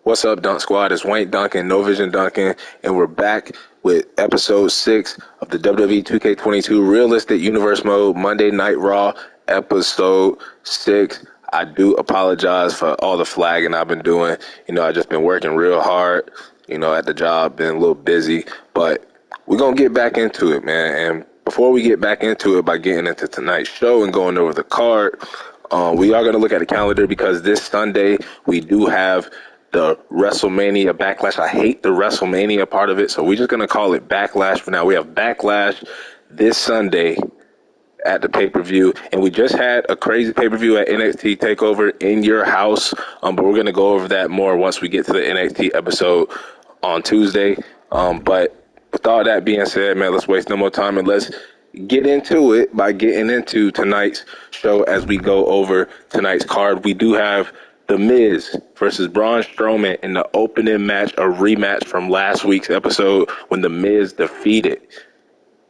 What's up, Dunk Squad? It's Wank Dunkin, No Vision Dunkin, and we're back with episode 6 of the WWE 2K22 Realistic Universe Mode Monday Night Raw, episode 6. I do apologize for all the flagging I've been doing. I just been working real hard, at the job, been a little busy, but we're going to get back into it, man. And before we get back into it by getting into tonight's show and going over the card, we are going to look at the calendar because this Sunday we do have the WrestleMania Backlash. I hate the WrestleMania part of it, so we're just going to call it Backlash for now. We have Backlash this Sunday at the pay-per-view, and we just had a crazy pay-per-view at NXT TakeOver in your house, but we're going to go over that more once we get to the NXT episode on Tuesday. But with all that being said, man, let's waste no more time and let's get into it by getting into tonight's show as we go over tonight's card. We do have The Miz versus Braun Strowman in the opening match, a rematch from last week's episode when The Miz defeated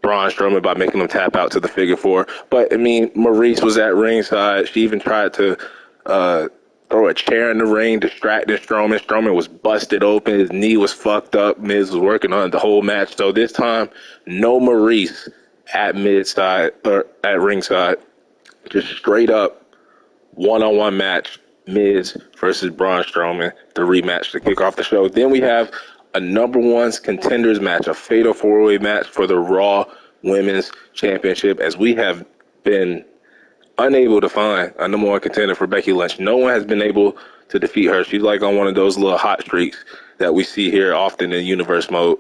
Braun Strowman by making him tap out to the figure four. But, Maurice was at ringside. She even tried to throw a chair in the ring, distracting Strowman. Strowman was busted open. His knee was fucked up. Miz was working on it the whole match. So this time, no Maurice at ringside. Just straight up one-on-one match. Miz versus Braun Strowman, the rematch to kick off the show. Then we have a number one contenders match, a fatal four-way match for the Raw Women's Championship, as we have been unable to find a number one contender for Becky Lynch. No one has been able to defeat her. She's like on one of those little hot streaks that we see here often in universe mode.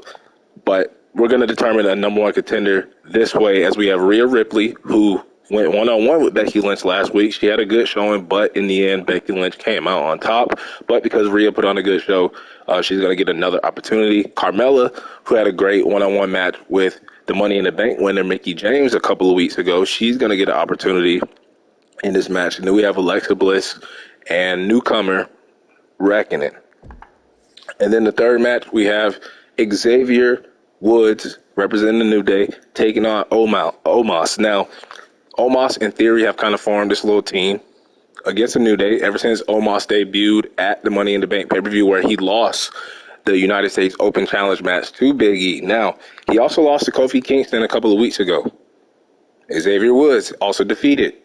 But we're going to determine a number one contender this way, as we have Rhea Ripley, who went one-on-one with Becky Lynch last week. She had a good showing, but in the end, Becky Lynch came out on top. But because Rhea put on a good show, she's going to get another opportunity. Carmella, who had a great one-on-one match with the Money in the Bank winner, Mickie James, a couple of weeks ago, she's going to get an opportunity in this match. And then we have Alexa Bliss and newcomer Reckoning. And then the third match, we have Xavier Woods, representing the New Day, taking on Omos. Now, Omos, in theory, have kind of formed this little team against the New Day ever since Omos debuted at the Money in the Bank pay-per-view, where he lost the United States Open Challenge match to Big E. Now, he also lost to Kofi Kingston a couple of weeks ago. Xavier Woods also defeated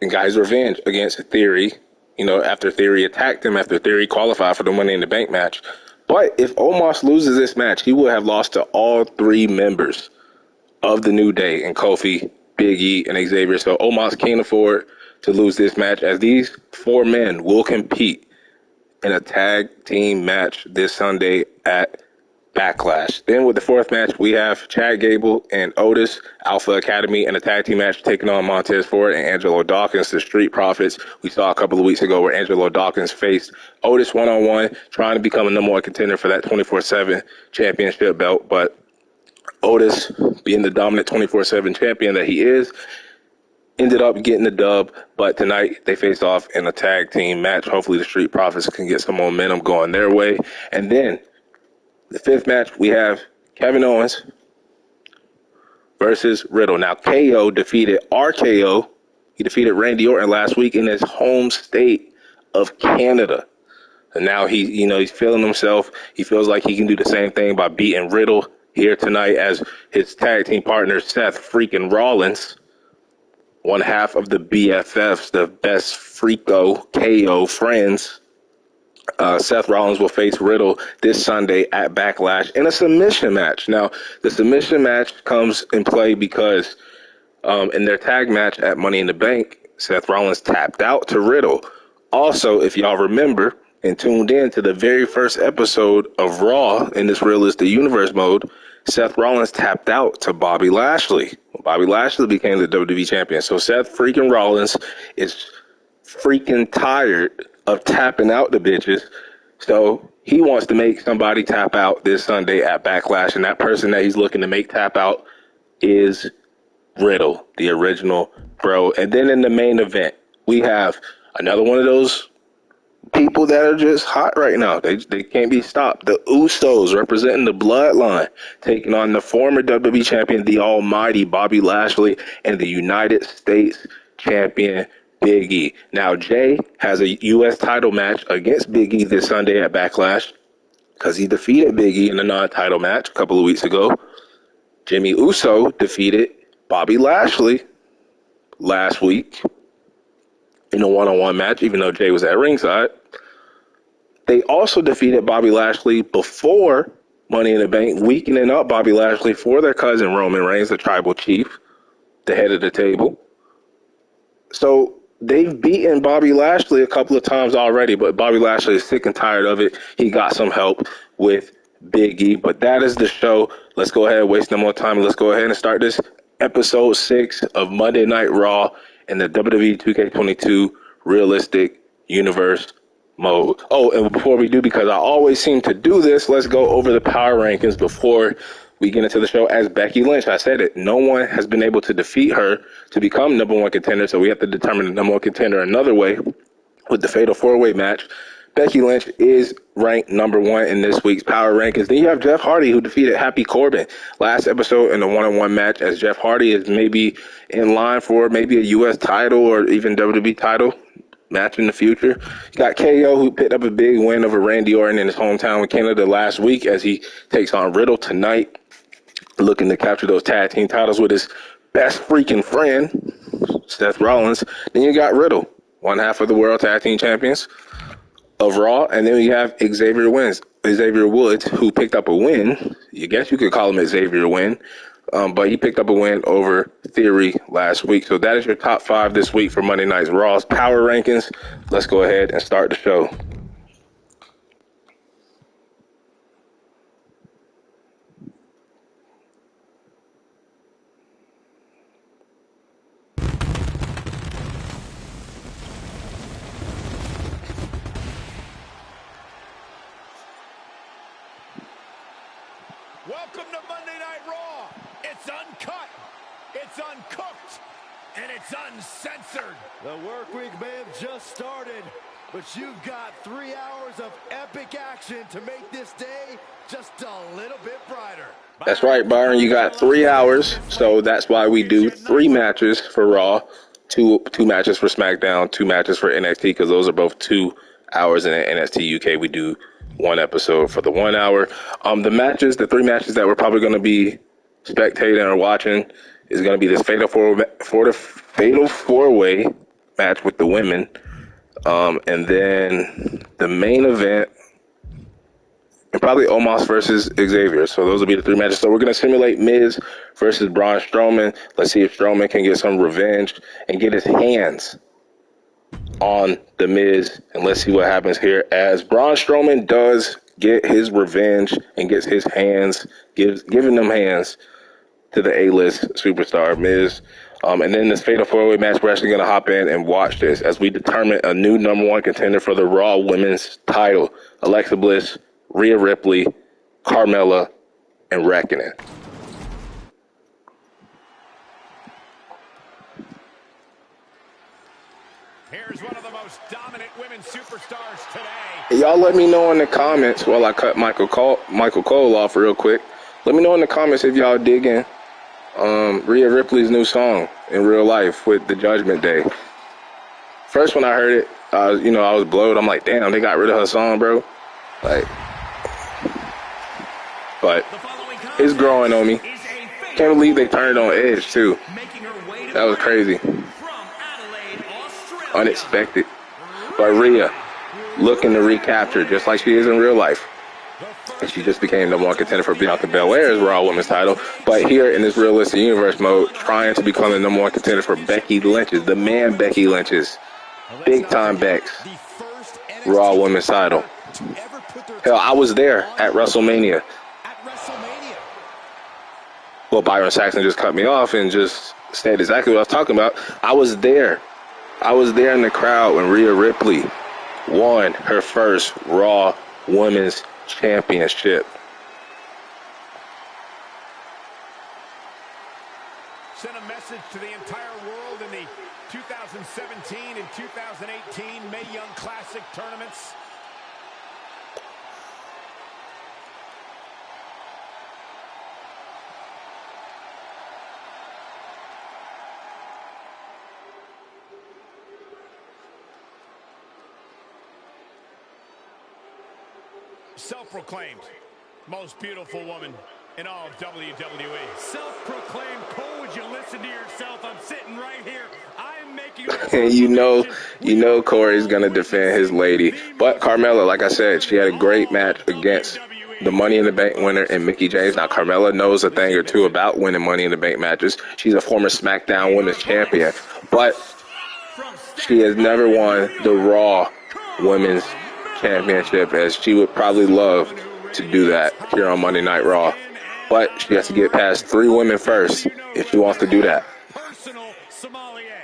and got his revenge against Theory, after Theory attacked him, after Theory qualified for the Money in the Bank match. But if Omos loses this match, he will have lost to all three members of the New Day, and Kofi, Big E, and Xavier. So Omos can't afford to lose this match, as these four men will compete in a tag team match this Sunday at Backlash. Then with the fourth match, we have Chad Gable and Otis, Alpha Academy, in a tag team match taking on Montez Ford and Angelo Dawkins, the Street Profits. We saw a couple of weeks ago where Angelo Dawkins faced Otis one-on-one, trying to become a number one contender for that 24/7 championship belt. But Otis, being the dominant 24/7 champion that he is, ended up getting the dub. But tonight they face off in a tag team match. Hopefully the Street Profits can get some momentum going their way. And then the fifth match, we have Kevin Owens versus Riddle. Now, KO defeated RKO. He defeated Randy Orton last week in his home state of Canada. And now he's feeling himself. He feels like he can do the same thing by beating Riddle here tonight, as his tag team partner, Seth freaking Rollins, one half of the BFFs, the best Freako KO friends. Seth Rollins will face Riddle this Sunday at Backlash in a submission match. Now, the submission match comes in play because in their tag match at Money in the Bank, Seth Rollins tapped out to Riddle. Also, if y'all remember and tuned in to the very first episode of Raw in this Realistic Universe mode, Seth Rollins tapped out to Bobby Lashley. Bobby Lashley became the WWE champion. So Seth freaking Rollins is freaking tired of tapping out the bitches. So he wants to make somebody tap out this Sunday at Backlash. And that person that he's looking to make tap out is Riddle, the original bro. And then in the main event, we have another one of those people that are just hot right now. They can't be stopped. The Usos, representing the Bloodline, taking on the former WWE champion, the almighty Bobby Lashley, and the United States champion, Big E. Now, Jay has a U.S. title match against Big E this Sunday at Backlash because he defeated Big E in a non-title match a couple of weeks ago. Jimmy Uso defeated Bobby Lashley last week in a one-on-one match, even though Jay was at ringside. They also defeated Bobby Lashley before Money in the Bank, weakening up Bobby Lashley for their cousin Roman Reigns, the tribal chief, the head of the table. So they've beaten Bobby Lashley a couple of times already, but Bobby Lashley is sick and tired of it. He got some help with Big E, but that is the show. Let's go ahead and waste no more time. Let's go ahead and start this episode 6 of Monday Night Raw in the WWE 2K22 Realistic Universe mode. Oh, and before we do, because I always seem to do this, let's go over the power rankings before we get into the show. As Becky Lynch, I said it, no one has been able to defeat her to become number one contender, so we have to determine the number one contender another way with the Fatal 4-Way match. Becky Lynch is ranked number one in this week's power rankings. Then you have Jeff Hardy, who defeated Happy Corbin last episode in a one-on-one match, as Jeff Hardy is maybe in line for maybe a U.S. title or even WWE title match in the future. You got KO, who picked up a big win over Randy Orton in his hometown in Canada last week, as he takes on Riddle tonight, looking to capture those tag team titles with his best freaking friend, Seth Rollins. Then you got Riddle, one half of the World Tag Team Champions of Raw. And then you have Xavier Woods, who picked up a win. You guess you could call him Xavier Win. But he picked up a win over Theory last week. So that is your top 5 this week for Monday Night's Raw's power rankings. Let's go ahead and start the show. Welcome to Monday Night Raw. It's uncut, it's uncooked, and it's uncensored. The work week may have just started, but you've got 3 hours of epic action to make this day just a little bit brighter. That's right, Byron. You got 3 hours, so that's why we do 3 matches for Raw, two matches for SmackDown, 2 matches for NXT, because those are both 2 hours, and in NXT UK we do 1 episode for the 1 hour. The 3 matches that we're probably going to be spectating or watching is going to be this Fatal 4-Way match with the women, and then the main event, and probably Omos versus Xavier. So those will be the 3 matches. So we're going to simulate Miz versus Braun Strowman. Let's see if Strowman can get some revenge and get his hands on the Miz, and let's see what happens here as Braun Strowman does get his revenge and gets his hands, giving them hands to the A-list superstar Miz. And then this Fatal 4-Way match, we're actually going to hop in and watch this as we determine a new number one contender for the Raw Women's title: Alexa Bliss, Rhea Ripley, Carmella, and Reckoning. Here's one of the most dominant women superstars today. Y'all let me know in the comments while I cut Michael Cole off real quick. Let me know in the comments if y'all digging Rhea Ripley's new song in real life with the Judgment Day. First when I heard it, I was blowed. I'm like, damn, they got rid of her song, bro. Like, but it's growing on me. Can't believe they turned on Edge too. That was crazy. Unexpected. But Rhea looking to recapture just like she is in real life. And she just became the one contender for Bianca Belair's Raw Women's title. But here in this Realistic Universe mode, trying to become the number one contender for Becky Lynch's, the man Becky Lynch's, big time Beck's Raw Women's title. Hell, I was there at WrestleMania. Well, Byron Saxton just cut me off and just said exactly what I was talking about. I was there in the crowd when Rhea Ripley won her first Raw Women's Championship. Sent a message to the entire world in the 2017 and 2018 Mae Young Classic tournaments. Self-proclaimed most beautiful woman in all of WWE. Self-proclaimed. Cole, would you listen to yourself? I'm sitting right here. I'm making And you know Corey's gonna defend his lady. But Carmella, like I said, she had a great match against the Money in the Bank winner and Mickie James. Now Carmella knows a thing or two about winning Money in the Bank matches. She's a former SmackDown Women's Champion, but she has never won the Raw Women's Championship, as she would probably love to do that here on Monday Night Raw. But she has to get past 3 women first if she wants to do that. Personal sommelier.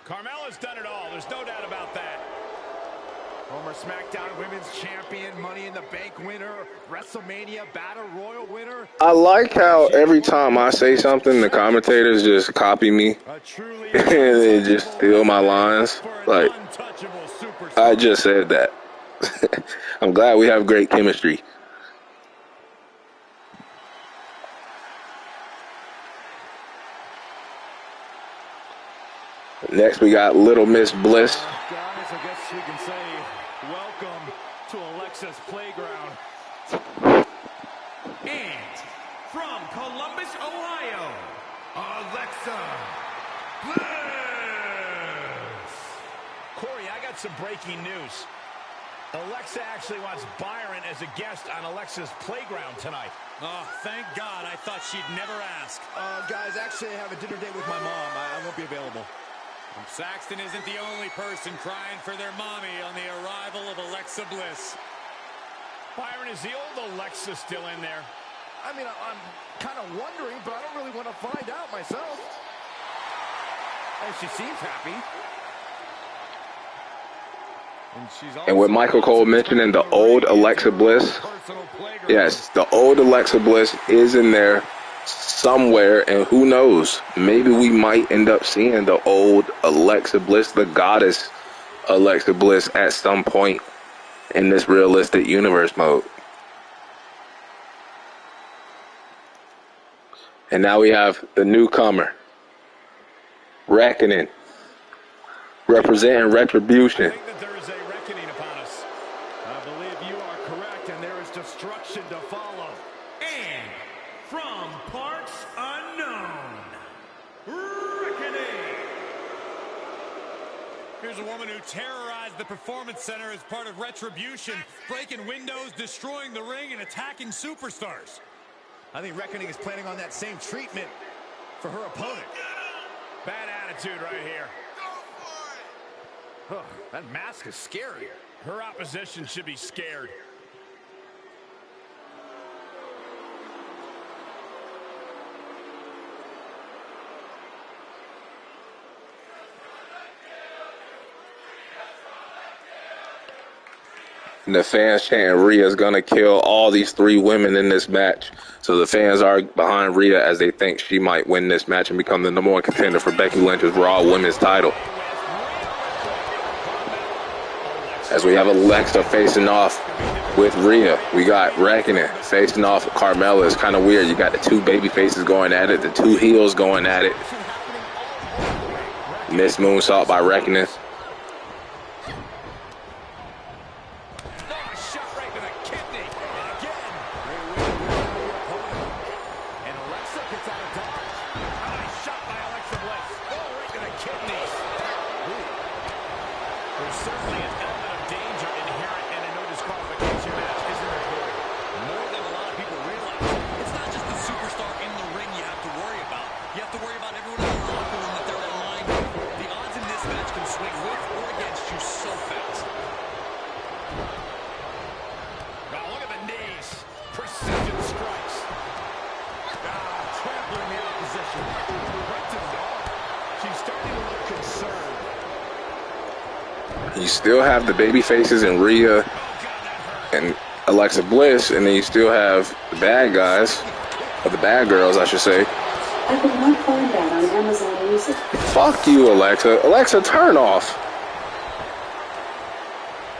Carmella's done it all. There's no doubt about that. Former SmackDown Women's Champion, Money in the Bank winner, WrestleMania Battle Royal winner. I like how every time I say something, the commentators just copy me and they just steal my lines. Like, I just said that. I'm glad we have great chemistry. Next, we got Little Miss Bliss. Guys, I guess we can say welcome to Alexa's playground. And from Columbus, Ohio, Alexa Bliss. Corey, I got some breaking news. Alexa actually wants Byron as a guest on Alexa's playground tonight. Oh, thank God. I thought she'd never ask. Guys, actually, I have a dinner date with my mom. I won't be available. Saxton isn't the only person crying for their mommy on the arrival of Alexa Bliss. Byron, is the old Alexa still in there? I mean, I'm kind of wondering, but I don't really want to find out myself. And she seems happy. And with Michael Cole mentioning the old Alexa Bliss, yes, the old Alexa Bliss is in there somewhere, and who knows, maybe we might end up seeing the old Alexa Bliss, the goddess Alexa Bliss, at some point in this realistic universe mode. And now we have the newcomer, Reckoning, representing Retribution. Destruction to follow. And from parts unknown, Reckoning. Here's a woman who terrorized the Performance Center as part of Retribution, breaking windows, destroying the ring, and attacking superstars. I think Reckoning is planning on that same treatment for her opponent. Bad attitude right here. Oh, that mask is scary. Her opposition should be scared. And the fans chanting Rhea's gonna kill all these 3 women in this match. So the fans are behind Rhea as they think she might win this match and become the #1 contender for Becky Lynch's Raw Women's title. As we have Alexa facing off with Rhea, we got Reckoning facing off with Carmella. It's kind of weird. You got the 2 baby faces going at it, the 2 heels going at it. Miss Moonsault by Reckoning. You still have the baby faces and Rhea and Alexa Bliss, and then you still have the bad guys, or the bad girls, I should say. I could not find that on Amazon Music. Fuck you, Alexa. Alexa, turn off.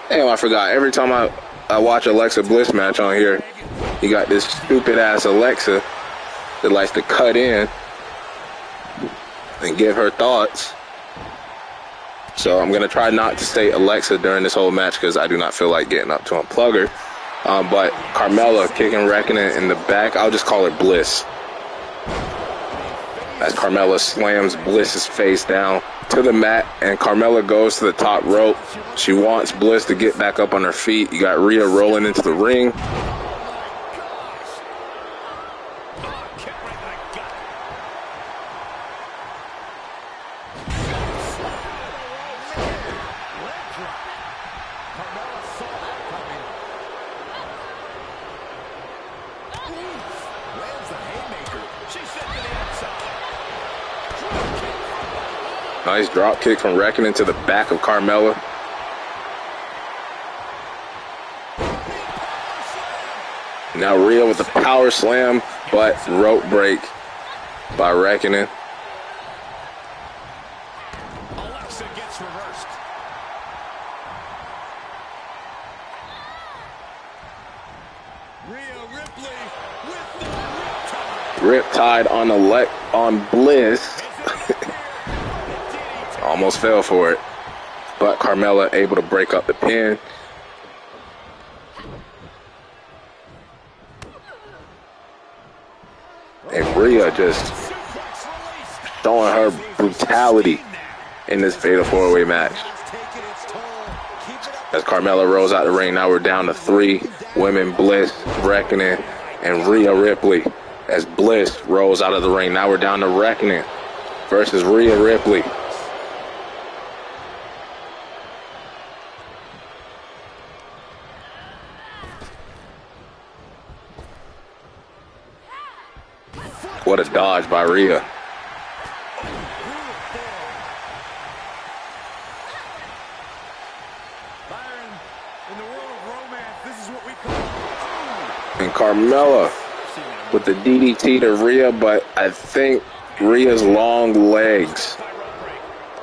Damn, I forgot. Every time I watch Alexa Bliss match on here, you got this stupid ass Alexa that likes to cut in and give her thoughts. So I'm going to try not to say Alexa during this whole match because I do not feel like getting up to unplug her. But Carmella kicking Reckoning in the back. I'll just call her Bliss. As Carmella slams Bliss's face down to the mat, and Carmella goes to the top rope. She wants Bliss to get back up on her feet. You got Rhea rolling into the ring. Nice drop kick from Reckoning to the back of Carmella. Now Rhea with the power slam, but rope break by Reckoning. Alexa gets reversed. Rhea Ripley with the Riptide on Bliss. Almost fell for it, but Carmella able to break up the pin. And Rhea just showing her brutality in this fatal four-way match. As Carmella rolls out the ring, now we're down to 3 women: Bliss, Reckoning, and Rhea Ripley. As Bliss rolls out of the ring, now we're down to Reckoning versus Rhea Ripley. What a dodge by Rhea. And Carmella with the DDT to Rhea, but I think Rhea's long legs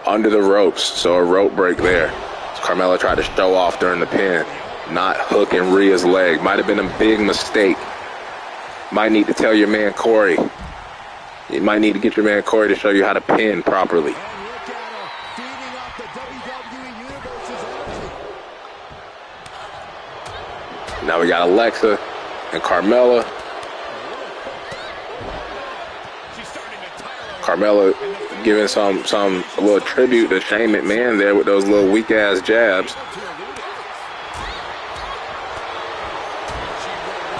under the ropes, so a rope break there. Carmella tried to show off during the pin, not hooking Rhea's leg. Might have been a big mistake. Might need to tell your man Corey. You might need to get your man Corey to show you how to pin properly. Now we got Alexa and Carmella. Carmella giving some little tribute to Shane McMahon there with those little weak ass jabs.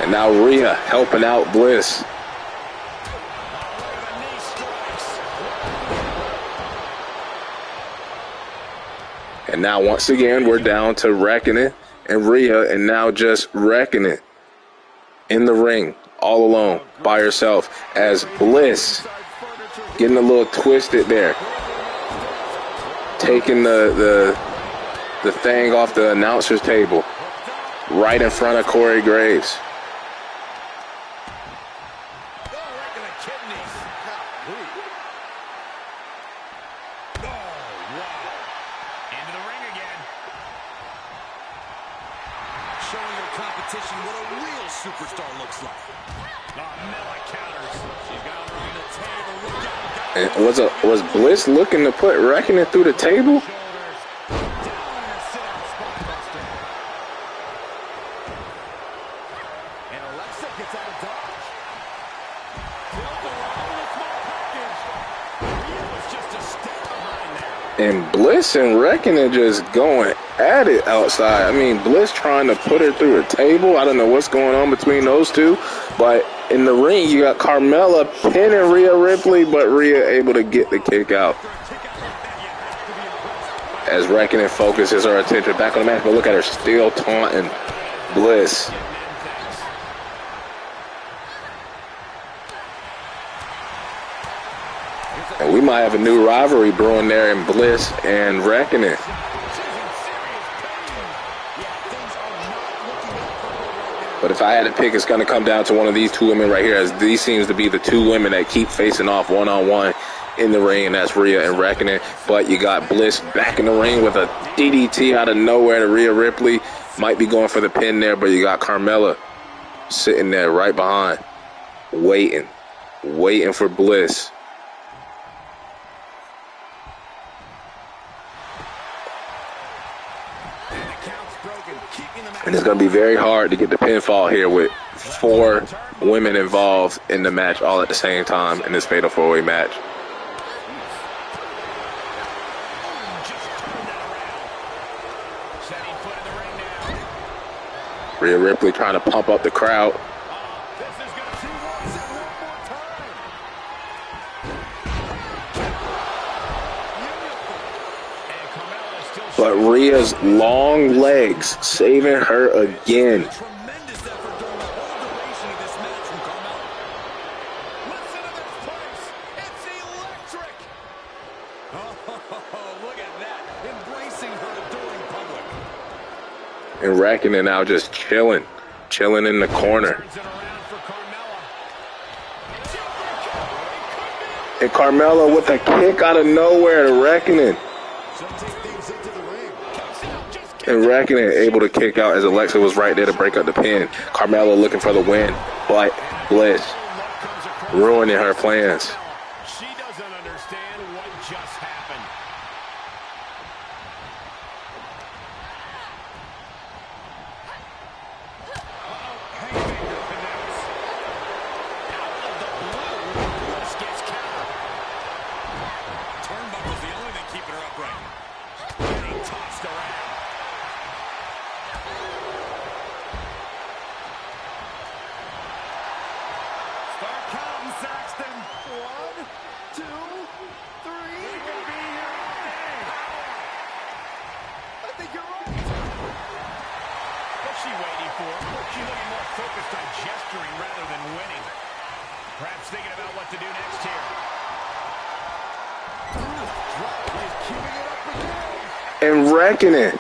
And now Rhea helping out Bliss. And now once again we're down to Reckoning and Rhea, and now just Reckoning in the ring all alone by herself, as Bliss getting a little twisted there, taking the thing off the announcer's table right in front of Corey Graves. And was Bliss looking to put Reckoning through the table? And Bliss and Reckoning just going at it outside. I mean, Bliss trying to put her through a table. I don't know what's going on between those two. But in the ring, you got Carmella pinning Rhea Ripley, but Rhea able to get the kick out. As Reckoning focuses her attention back on the match, but look at her still taunting Bliss. And we might have a new rivalry brewing there in Bliss and Reckoning. But if I had to pick, it's going to come down to one of these two women right here, as these seems to be the two women that keep facing off one-on-one in the ring, and that's Rhea and Reckoning. But you got Bliss back in the ring with a DDT out of nowhere to Rhea Ripley. Might be going for the pin there, but you got Carmella sitting there right behind, waiting for Bliss. And it's going to be very hard to get the pinfall here with 4 women involved in the match all at the same time in this fatal 4-way match. Rhea Ripley trying to pump up the crowd. But Rhea's long legs saving her again. Tremendous effort during the whole duration of this match from Carmella. Listen to this place. It's electric. Oh, look at that. Embracing her adoring public. And Reckoning now just chilling in the corner. And Carmella with a kick out of nowhere to Reckoning. And Reckoning able to kick out as Alexa was right there to break up the pin. Carmella looking for the win, but Bliss ruining her plans. She doesn't understand what just happened. Out of the blue, Bliss gets countered. Turnbuckle's the only thing keeping her upright. Getting tossed around. Start counting, Saxton. 1, 2, 3. We will be here all day. I think you're right. What's she waiting for? She's looking more focused on gesturing rather than winning. Perhaps thinking about what to do next here. He's queuing it up again. And Reckoning,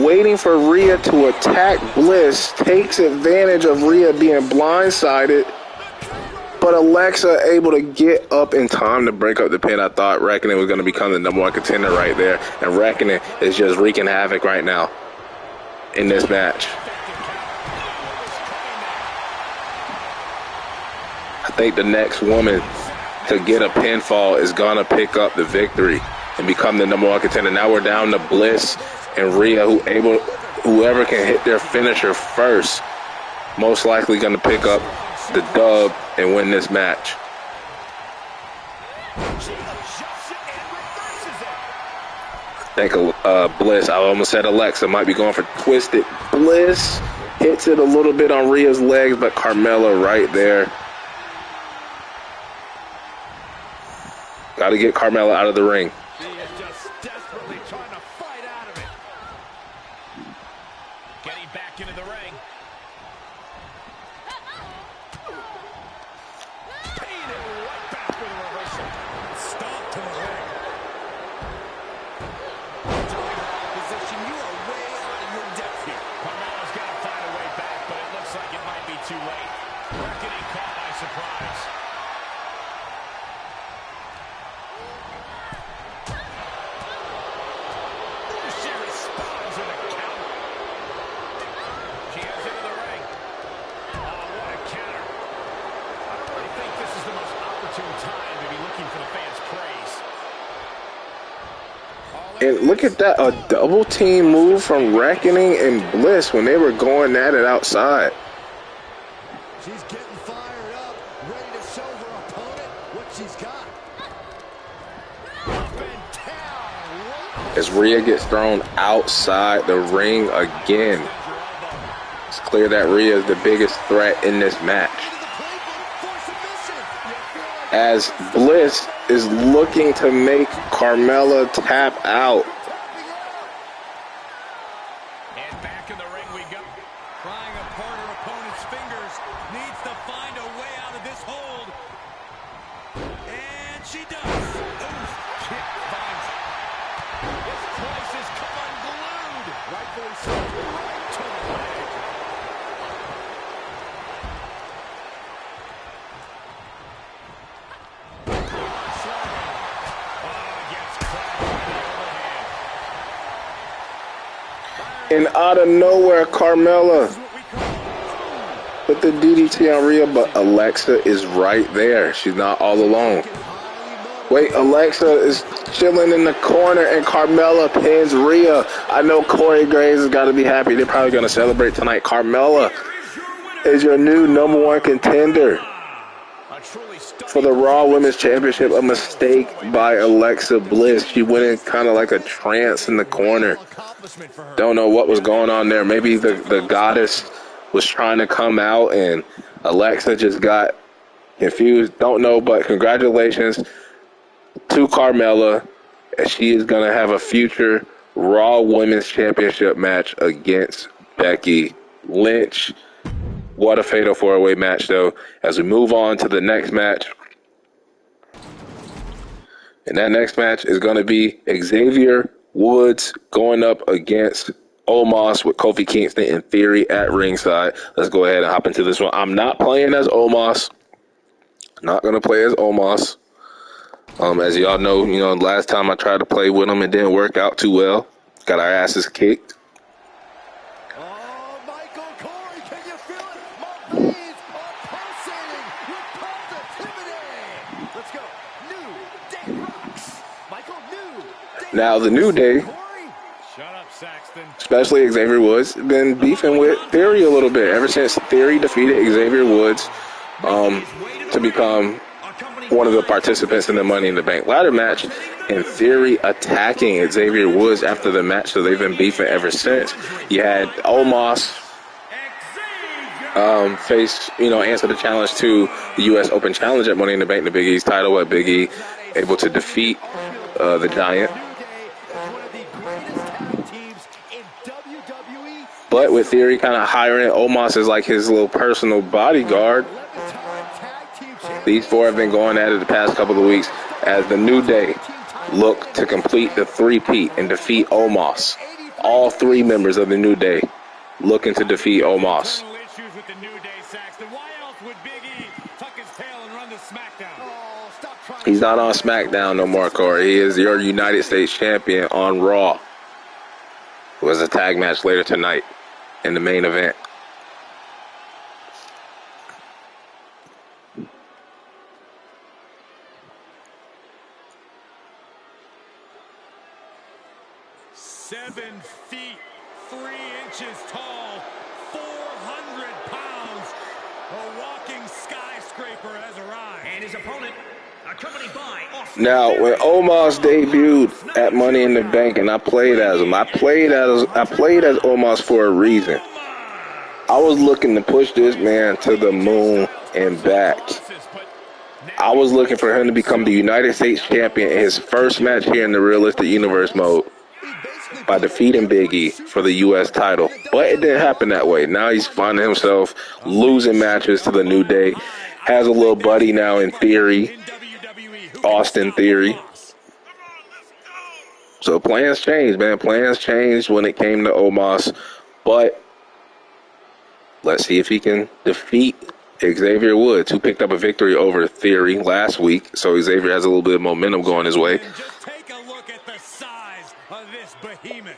waiting for Rhea to attack Bliss, takes advantage of Rhea being blindsided. But Alexa able to get up in time to break up the pin. I thought Reckoning was going to become the #1 contender right there. And Reckoning is just wreaking havoc right now in this match. I think the next woman to get a pinfall is going to pick up the victory and become the #1 contender. Now we're down to Bliss and Rhea, whoever can hit their finisher first, most likely going to pick up the dub and win this match. I think Bliss, I almost said Alexa, might be going for Twisted. Bliss hits it a little bit on Rhea's legs, but Carmella right there. Got to get Carmella out of the ring. She is just desperately trying to fight out of it. Getting back into the ring. Paying it right back with a reversal. Stomp to the ring. Telling her opposition, you are way out of your depth here. Carmella's got to find a way back, but it looks like it might be too late. Reckoning caught by surprise. She responds with a counter. She has into the ring. Oh, what a counter. I don't really think this is the most opportune time to be looking for the fans' praise. And look at that, a double team move from Reckoning and Bliss when they were going at it outside. She's getting fired up, ready to show her opponent what she's got. Up and down. As Rhea gets thrown outside the ring again. It's clear that Rhea is the biggest threat in this match. As Bliss is looking to make Carmella tap out. And back in the ring we go. Prying apart her opponent's fingers. Needs to find a way out of this hold. And she does. Ooh, kick finds it. This place has come unglued. Rightfully so. Right to the leg. And out of nowhere, Carmella put the DDT on Rhea, but Alexa is right there. She's not all alone. Highly Wait, Alexa is chilling in the corner, and Carmella pins Rhea. I know Corey Graves has got to be happy. They're probably going to celebrate tonight. Carmella is your new #1 contender for the Raw Women's Championship. A mistake by Alexa Bliss. She went in kind of like a trance in the corner. Don't know what was going on there. Maybe the goddess was trying to come out, and Alexa just got confused. Don't know, but congratulations to Carmella. She is going to have a future Raw Women's Championship match against Becky Lynch. What a fatal 4-way match, though. As we move on to the next match. And that next match is going to be Xavier Woods going up against Omos with Kofi Kingston in Theory at ringside. Let's go ahead and hop into this one. I'm not playing as Omos. Not going to play as Omos. As y'all know, last time I tried to play with him, it didn't work out too well. Got our asses kicked. Oh, Michael Corey, can you feel it? My veins are pulsating with positivity. Let's go. New Day rocks. Michael, New Day. Now, the New Day, Shut up, Saxton. especially Xavier Woods, been beefing with Theory a little bit ever since Theory defeated Xavier Woods to become one of the participants in the Money in the Bank ladder match, and Theory attacking Xavier Woods after the match, so they've been beefing ever since. You had Omos answer the challenge to the U.S. Open Challenge at Money in the Bank, the Big E's title, at Big E able to defeat the Giant. But with Theory kind of hiring Omos as like his little personal bodyguard, these four have been going at it the past couple of weeks as the New Day look to complete the three-peat and defeat Omos. All three members of the New Day looking to defeat Omos. He's not on SmackDown no more, Corey. He is your United States champion on Raw. It was a tag match later tonight in the main event. Seven feet, 3 inches tall, 400 pounds. A walking skyscraper has arrived. And his opponent, accompanied by Austin. Now, when Omos debuted at Money in the Bank, and I played as him, I played as Omos for a reason. I was looking to push this man to the moon and back. I was looking for him to become the United States champion in his first match here in the Realistic Universe mode by defeating Big E for the U.S. title. But it didn't happen that way. Now he's finding himself losing matches to the New Day. Has a little buddy now in Theory, Austin Theory. So plans changed, man. Plans changed when it came to Omos. But let's see if he can defeat Xavier Woods, who picked up a victory over Theory last week. So Xavier has a little bit of momentum going his way. Take a look at the size of this behemoth.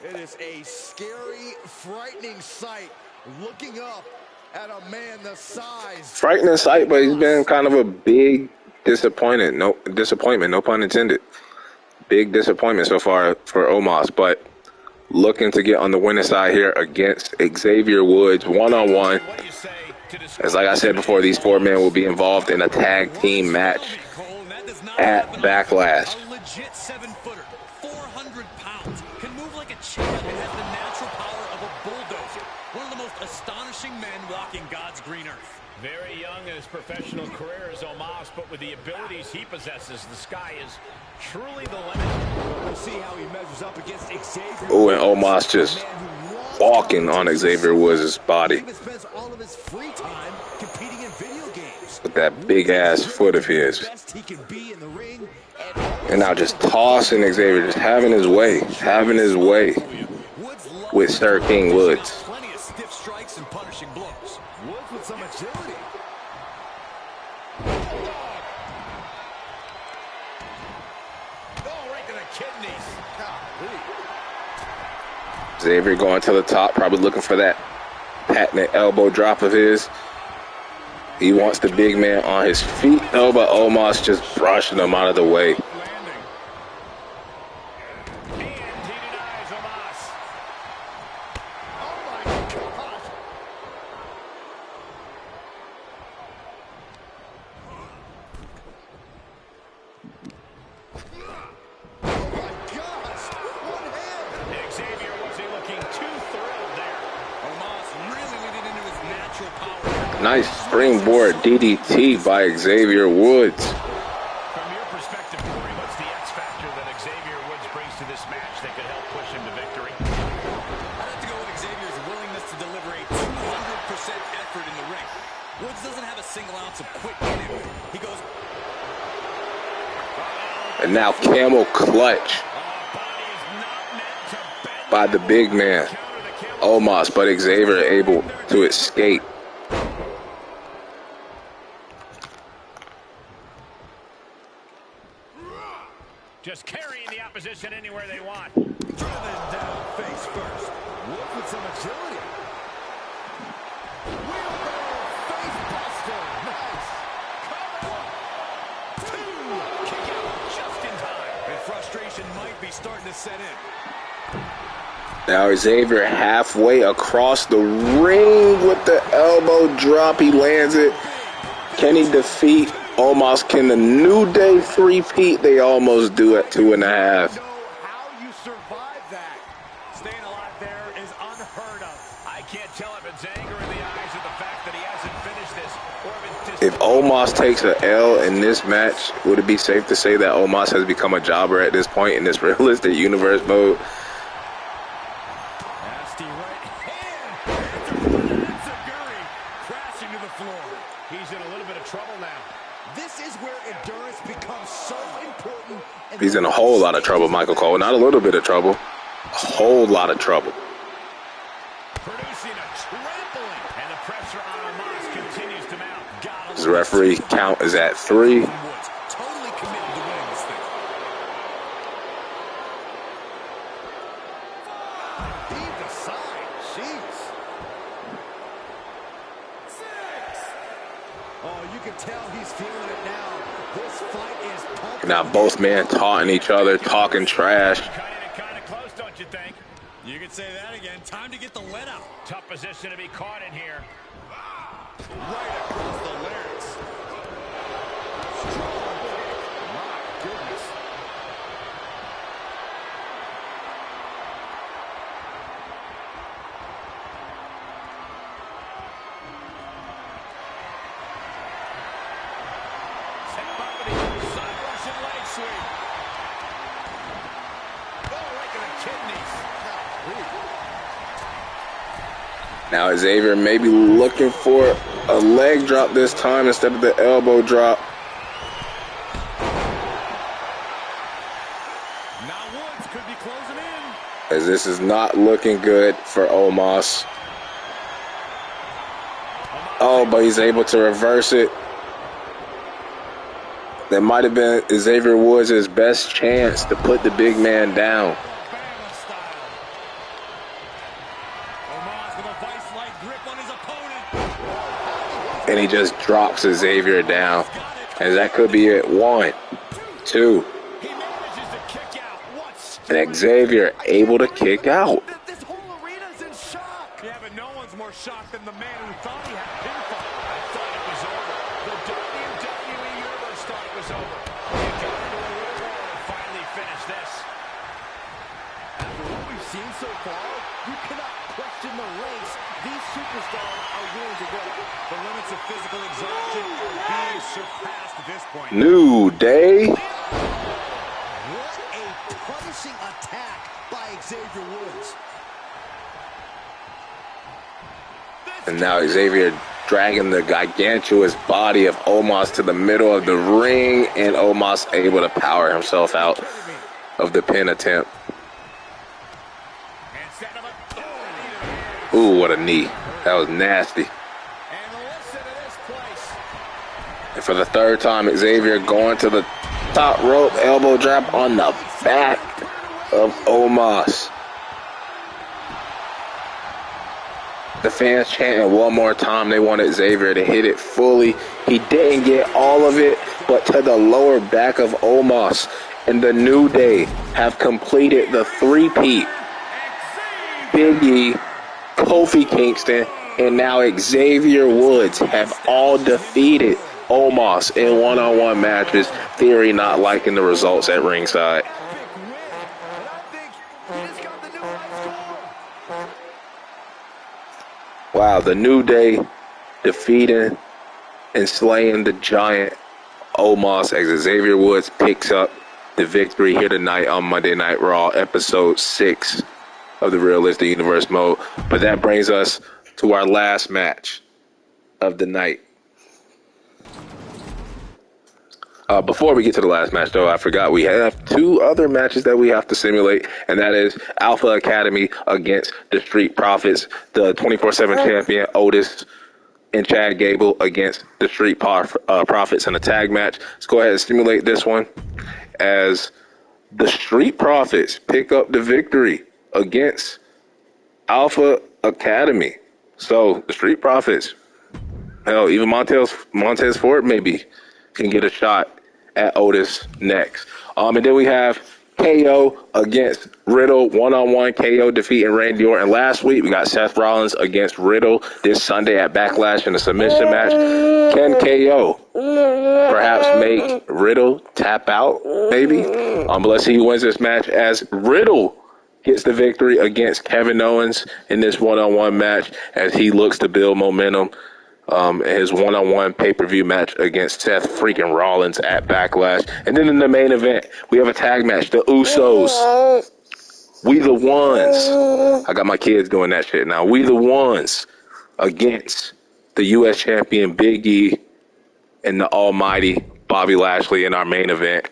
It is a scary, frightening sight looking up at a man the size. Frightening sight, but he's been kind of a big disappointment. No pun intended. Big disappointment so far for Omos, but looking to get on the winning side here against Xavier Woods one-on-one. As like I said before, these four men will be involved in a tag team match at Backlash. A legit 7-footer, 400 pounds, can move like a champ and has the natural power of a bulldozer. One of the most astonishing men walking God's green earth. Very young in his professional career as Omos, but with the abilities he possesses, the sky is truly the limit. We'll see how he measures up against Xavier. Oh, and Omos just walking on Xavier Woods' body He spends all of his free time competing in video games. with that big-ass foot of his. Best he can be in the ring. And now just tossing Xavier, just having his way with Sir King Woods. Plenty of stiff strikes and punishing blows. Woods with some agility. Oh, right to the kidneys. Xavier going to the top, probably looking for that patented elbow drop of his. He wants the big man on his feet, though, but Omos just brushing him out of the way. Nice springboard DDT by Xavier Woods. From your perspective, Corey, what's the X factor that Xavier Woods brings to this match that could help push him to victory? I'd have to go with Xavier's willingness to deliver a 200% effort in the ring. Woods doesn't have a single ounce of quit in him. He goes... And now camel clutch by the big man, Omos, but Xavier able to escape. Just carrying the opposition anywhere they want. Driven down face first. Woods with some agility. Wheelbarrow face buster. Nice. Cover. Two. Kick out just in time. And frustration might be starting to set in. Now Xavier halfway across the ring with the elbow drop. He lands it. Can he defeat Omos? Can the New Day three-peat? They almost do at 2.5. How you survive that? Staying alive there is unheard of. I can't tell if it's anger in the eyes of the fact that he hasn't finished this, or if it's If Omos takes an L in this match, would it be safe to say that Omos has become a jobber at this point in this realistic universe mode? Nasty right hand. It's a Guri crashing to the floor. he's in a little bit of trouble now. This is where endurance becomes so important. He's in a whole lot of trouble, Michael Cole. Not a little bit of trouble. A whole lot of trouble. Producing a trampling, and the pressure on Omos continues to mount. His referee count is at 3. Woods totally committed to winning this thing. Heave aside. Jeez. Oh, you can tell he's feeling it now. This fight is pumping. Now both men taunting each other, talking trash. Kind of close, don't you think? You could say that again. Time to get the let out. Tough position to be caught in here. Right across the larynx. Strong kick. My goodness. Set up with the side Russian leg sweep. Oh, right to the kidneys. Now Xavier may be looking for a leg drop this time instead of the elbow drop. Now Woods could be closing in. As this is not looking good for Omos. Oh, but he's able to reverse it. That might have been Xavier Woods' best chance to put the big man down. Alabama style. Omos with a vice-like grip on his opponent. And he just drops Xavier down. And that could be it. 1, 2. He manages to kick out. What And Xavier able to kick out. This whole arena's in shock. Yeah, but no one's more shocked than the man who thought he had a pinfall. I thought it was over. The WWE Universe thought it was over. You got into a little war to finally finish this. After what we've seen so far, you cannot question the lengths these superstars are willing to go. The limits of physical exhaustion are being surpassed at this point. New Day. What a punishing attack by Xavier Woods. And now Xavier dragging the gigantuous body of Omos to the middle of the ring. And Omos able to power himself out of the pin attempt. Ooh, what a knee. That was nasty. And listen to this place. And for the third time, Xavier going to the top rope, elbow drop on the back of Omos. The fans chanting one more time. They wanted Xavier to hit it fully. He didn't get all of it, but to the lower back of Omos. And the New Day have completed the three-peat. Big E, Kofi Kingston, and now Xavier Woods have all defeated Omos in one-on-one matches. Theory not liking the results at ringside. Wow, the New Day defeating and slaying the giant Omos as Xavier Woods picks up the victory here tonight on Monday Night Raw, episode 6 of the Realistic Universe mode. But that brings us to our last match of the night. Before we get to the last match, though, I forgot we have 2 other matches that we have to simulate, and that is Alpha Academy against the Street Profits, the 24/7 champion Otis and Chad Gable against the Street Profits in a tag match. Let's go ahead and simulate this one as the Street Profits pick up the victory against Alpha Academy. So the Street Profits, hell, even Montez Ford maybe can get a shot at Otis next. And then we have KO against Riddle, one-on-one. KO defeating Randy Orton last week. We got Seth Rollins against Riddle this Sunday at Backlash in a submission match. Can KO perhaps make Riddle tap out, maybe? But let's see who wins this match as Riddle gets the victory against Kevin Owens in this one-on-one match as he looks to build momentum. His one-on-one pay-per-view match against Seth freaking Rollins at Backlash. And then in the main event, we have a tag match. The Usos. We the Ones. I got my kids doing that shit now. We the Ones against the U.S. champion Big E and the almighty Bobby Lashley in our main event.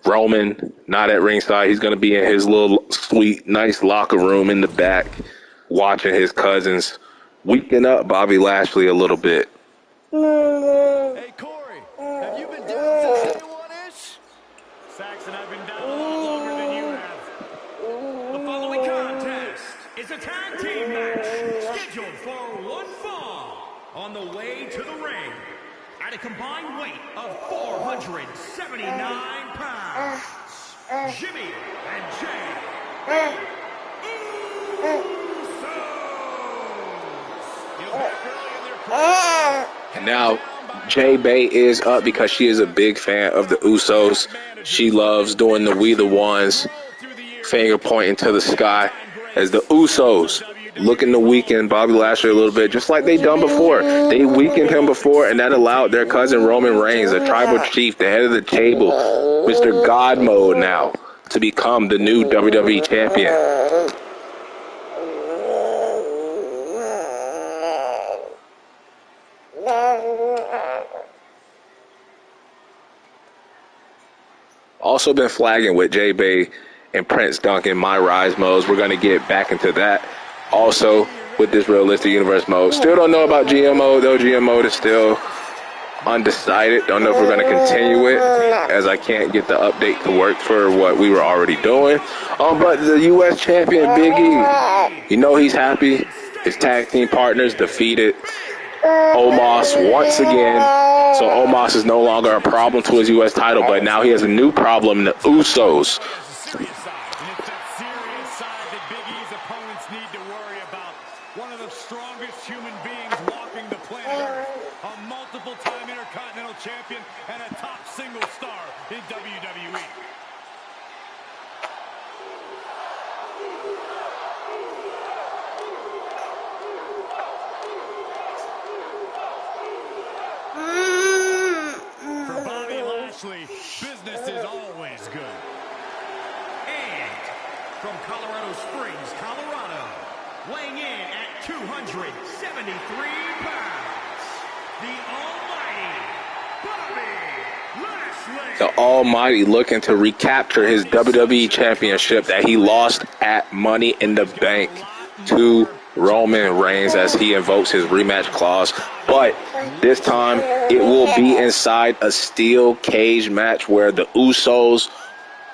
Roman, not at ringside. He's going to be in his little sweet, nice locker room in the back watching his cousins weaken up Bobby Lashley a little bit. Hey, Corey, have you been down since day one-ish? Saxon, I've been down a lot longer than you have. The following contest is a tag team match scheduled for one fall on the way to the ring at a combined weight of 479 pounds. Jimmy and Jay. And now Jay Bay is up because she is a big fan of the Usos. She loves doing the We the Ones, finger pointing to the sky as the Usos looking to weaken Bobby Lashley a little bit, just like they done before. They weakened him before, and that allowed their cousin Roman Reigns, the tribal chief, the head of the table, Mr. God Mode now, to become the new WWE champion. Also been flagging with J Bay and Prince Duncan, my Rise modes. We're going to get back into that also with this Realistic Universe mode. Still don't know about GM mode, though. GM mode is still undecided. Don't know if we're going to continue it, as I can't get the update to work for what we were already doing. But the U.S. champion, Big E, you know he's happy. His tag team partners defeated Omos once again. So Omos is no longer a problem to his U.S. title, but now he has a new problem, the Usos. One of the strongest human beings walking the planet Earth, a multiple-time Intercontinental Champion, and a top single star in WWE. For Bobby Lashley, business is always good. And from Colorado Springs, Colorado, weighing in at 273 pounds, the almighty Bobby Lashley. The almighty looking to recapture his WWE championship that he lost at Money in the Bank to Roman Reigns as he invokes his rematch clause. But this time it will be inside a steel cage match where the Usos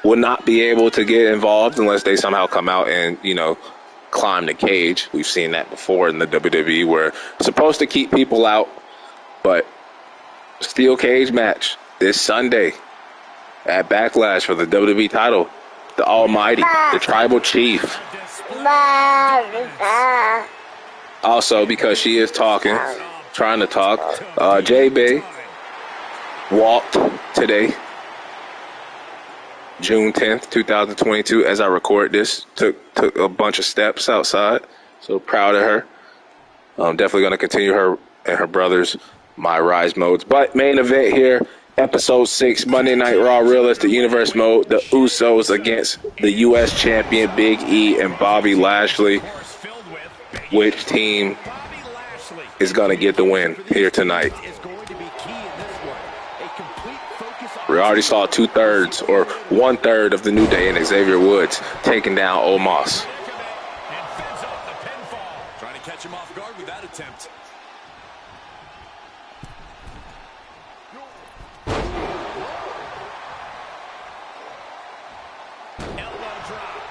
will not be able to get involved unless they somehow come out and, you know, climb the cage. We've seen that before in the WWE where it's supposed to keep people out, but steel cage match this Sunday at Backlash for the WWE title. The Almighty, the Tribal Chief. Also, because she is talking, trying to talk, J-Bay walked today, June 10th, 2022, as I record this. Took a bunch of steps outside, so proud of her. Definitely going to continue her and her brother's My Rise modes. But main event here, Episode 6, Monday Night Raw Realistic Universe mode. The Usos against the U.S. Champion Big E and Bobby Lashley. Which team is going to get the win here tonight? We already saw 2/3 or 1/3 of the New Day and Xavier Woods taking down Omos. Trying to catch him off guard with that attempt. Elbow drop.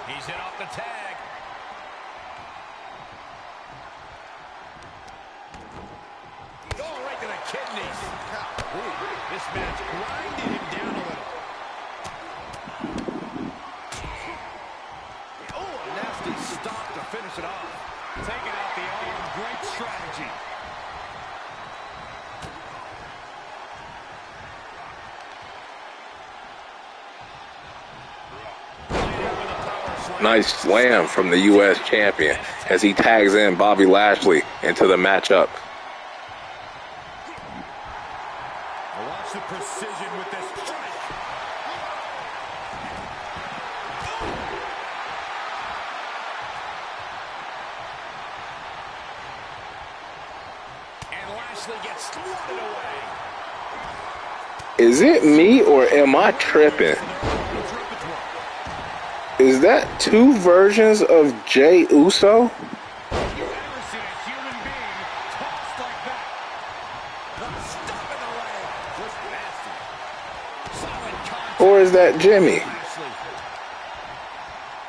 He's in off the tag. Oh, right to the kidneys. Ooh, this match grinded him down a little. Oh, a nasty stop to finish it off. Taking out the arm. Great strategy. Nice slam from the U.S. Champion as he tags in Bobby Lashley into the matchup. Watch the precision with this strike. And Lashley gets swatted away. Is it me or am I tripping? Is that two versions of Jey Uso? You've ever seen a human being tossed like that? Stop in the leg. Just nasty. Solid contact. Or is that Jimmy? Lashley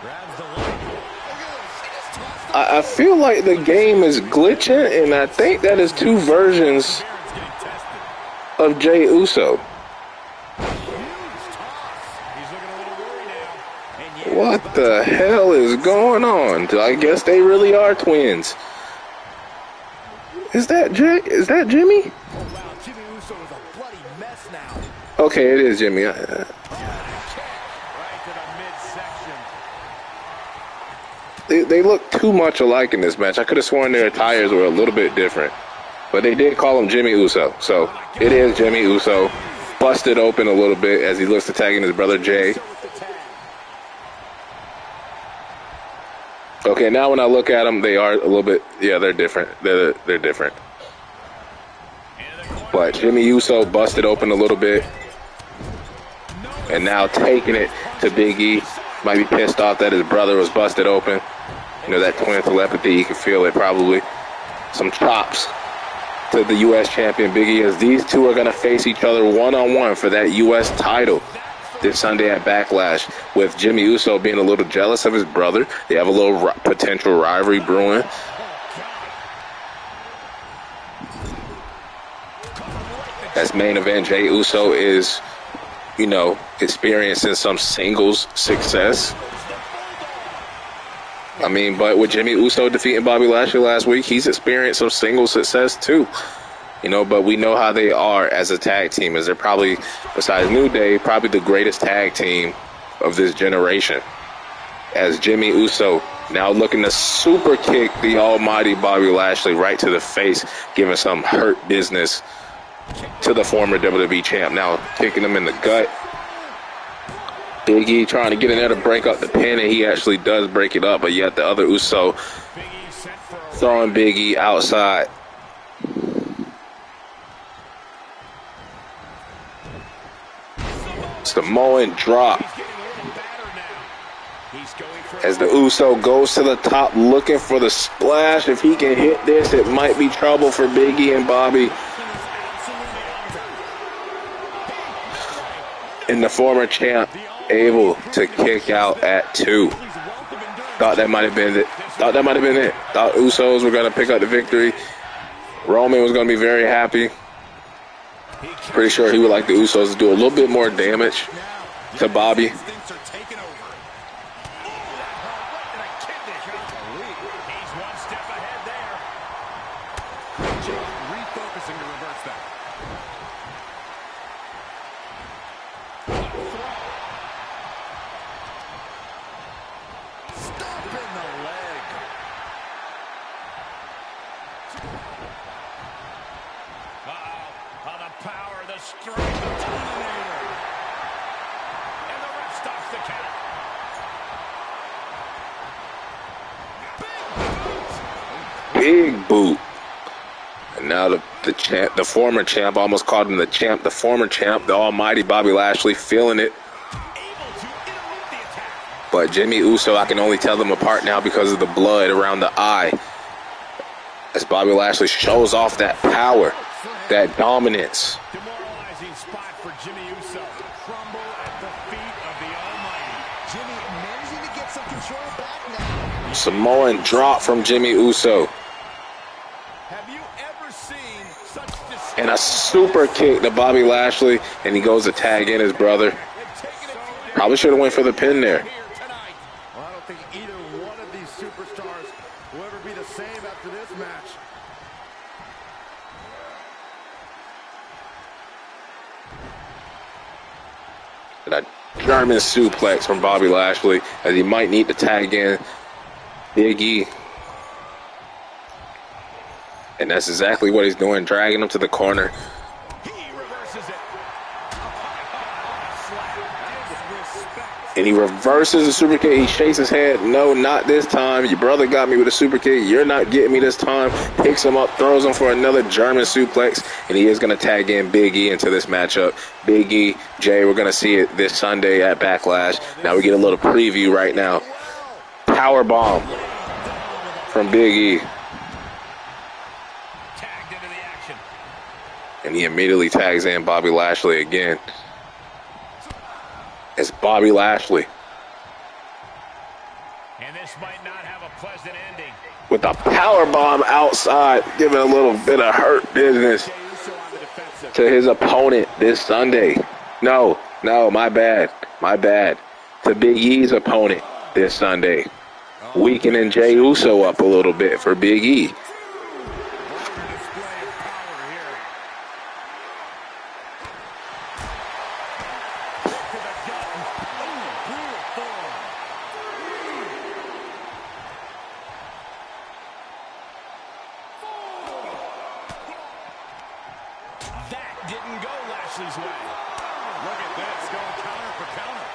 grabs the leg. I feel like the game is glitching, and I think that is two versions of Jey Uso. What the hell is going on? I guess they really are twins. Is that Jimmy? Oh, wow. Jimmy Uso is a bloody mess now. Okay, it is Jimmy. Right to the midsection. They look too much alike in this match. I could have sworn their attires were a little bit different. But they did call him Jimmy Uso. So it is Jimmy Uso. Busted open a little bit as he looks to tag in his brother Jay. Okay, now when I look at them, they are a little bit, yeah, they're different. They're different. But Jimmy Uso busted open a little bit. And now taking it to Big E. Might be pissed off that his brother was busted open. You know, that twin telepathy, you can feel it probably. Some chops to the U.S. champion Big E as these two are going to face each other one-on-one for that U.S. title this Sunday at Backlash, with Jimmy Uso being a little jealous of his brother. They have a little potential rivalry brewing. As main event, Jey Uso is, you know, experiencing some singles success. I mean, but with Jimmy Uso defeating Bobby Lashley last week, he's experienced some singles success too. You know, but we know how they are as a tag team, as they're probably, besides New Day, probably the greatest tag team of this generation. As Jimmy Uso now looking to super kick the almighty Bobby Lashley right to the face, giving some hurt business to the former WWE champ. Now kicking him in the gut. Big E trying to get in there to break up the pin, and he actually does break it up, but yet the other Uso throwing Big E outside. Samoan drop as the Uso goes to the top looking for the splash. If he can hit this, it might be trouble for Big E and Bobby. And the former champ able to kick out at 2. Thought that might have been it. Thought Usos were going to pick up the victory. Roman was going to be very happy. Pretty sure he would like the Usos to do a little bit more damage to Bobby. He's one step ahead there. Refocusing to reverse that. Stop in the leg. The power, the strength, the dominator. And the ref stops the count. Big boot. And now the champ, the former champ, almost called him the champ, the former champ, the almighty Bobby Lashley, feeling it. But Jimmy Uso, I can only tell them apart now because of the blood around the eye. As Bobby Lashley shows off that power, that dominance. Demoralizing spot for Jimmy Uso. Crumble at the feet of the almighty. Jimmy managing to get some control back now. Samoan drop from Jimmy Uso. Have you ever seen such disgust? And a super kick to Bobby Lashley, and he goes to tag in his brother. Probably should have went for the pin there. Well, I don't think either one of these superstars will ever be the same after this match. And a German suplex from Bobby Lashley, as he might need to tag in Big E. And that's exactly what he's doing, dragging him to the corner. He reverses it. And he reverses the super kick. He shakes his head. No, not this time. Your brother got me with a super kick. You're not getting me this time. Picks him up, throws him for another German suplex. And he is going to tag in Big E into this matchup. Big E, Jay, we're going to see it this Sunday at Backlash. Now we get a little preview right now. Power bomb from Big E. Tagged into the action. And he immediately tags in Bobby Lashley again. It's Bobby Lashley. And this might not have a pleasant ending. With a power bomb outside, giving a little bit of hurt business to his opponent this Sunday. No, my bad. To Big E's opponent this Sunday. Weakening Jey Uso up a little bit for Big E. Didn't go Lashley's way. Look at this, going counter for counter.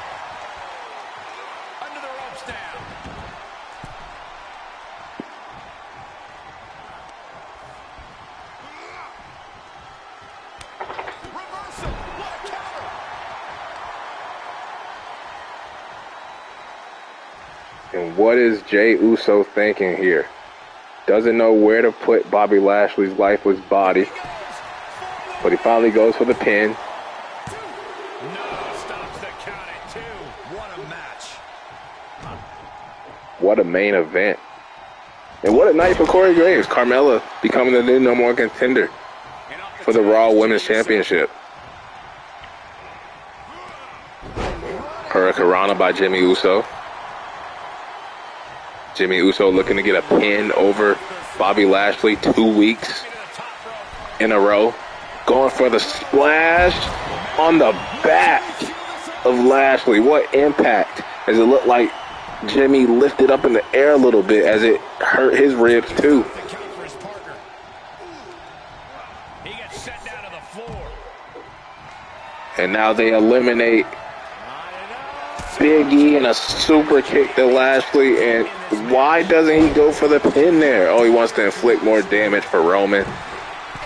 Under the ropes now. Reversal, what a counter. And what is Jey Uso thinking here? Doesn't know where to put Bobby Lashley's lifeless body. But he finally goes for the pin. No, stops the count at 2. What a match. What a main event. And what a night for Corey Graves. Carmella becoming the new #1 contender for the Raw Women's Championship. Hurricanrana by Jimmy Uso. Jimmy Uso looking to get a pin over Bobby Lashley 2 weeks in a row. Going for the splash on the back of Lashley. What impact, as it looked like Jimmy lifted up in the air a little bit as it hurt his ribs too. He gets set down to the floor. And now they eliminate Big E and a super kick to Lashley. And why doesn't he go for the pin there? Oh, he wants to inflict more damage for Roman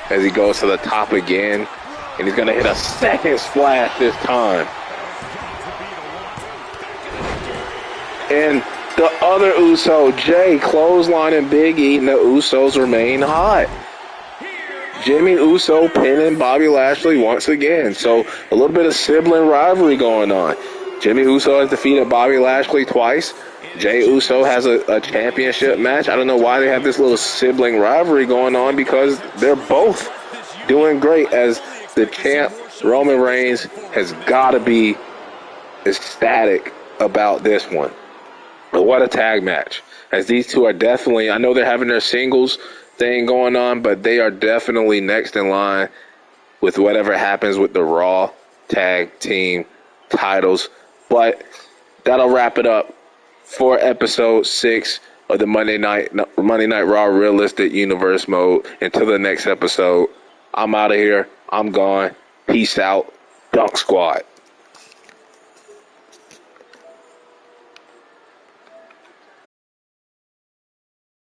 as he goes to the top again. And he's going to hit a second splash this time. And the other Uso, Jay, clotheslining Big E, and the Usos remain hot. Jimmy Uso pinning Bobby Lashley once again. So a little bit of sibling rivalry going on. Jimmy Uso has defeated Bobby Lashley twice. Jey Uso has a championship match. I don't know why they have this little sibling rivalry going on, because they're both doing great. As the champ, Roman Reigns has got to be ecstatic about this one. But what a tag match. As these two are definitely, I know they're having their singles thing going on, but they are definitely next in line with whatever happens with the Raw tag team titles. But that'll wrap it up for episode 6 of the Monday Night Raw Realistic Universe Mode. Until the next episode, I'm out of here. I'm gone. Peace out. Dunk Squad.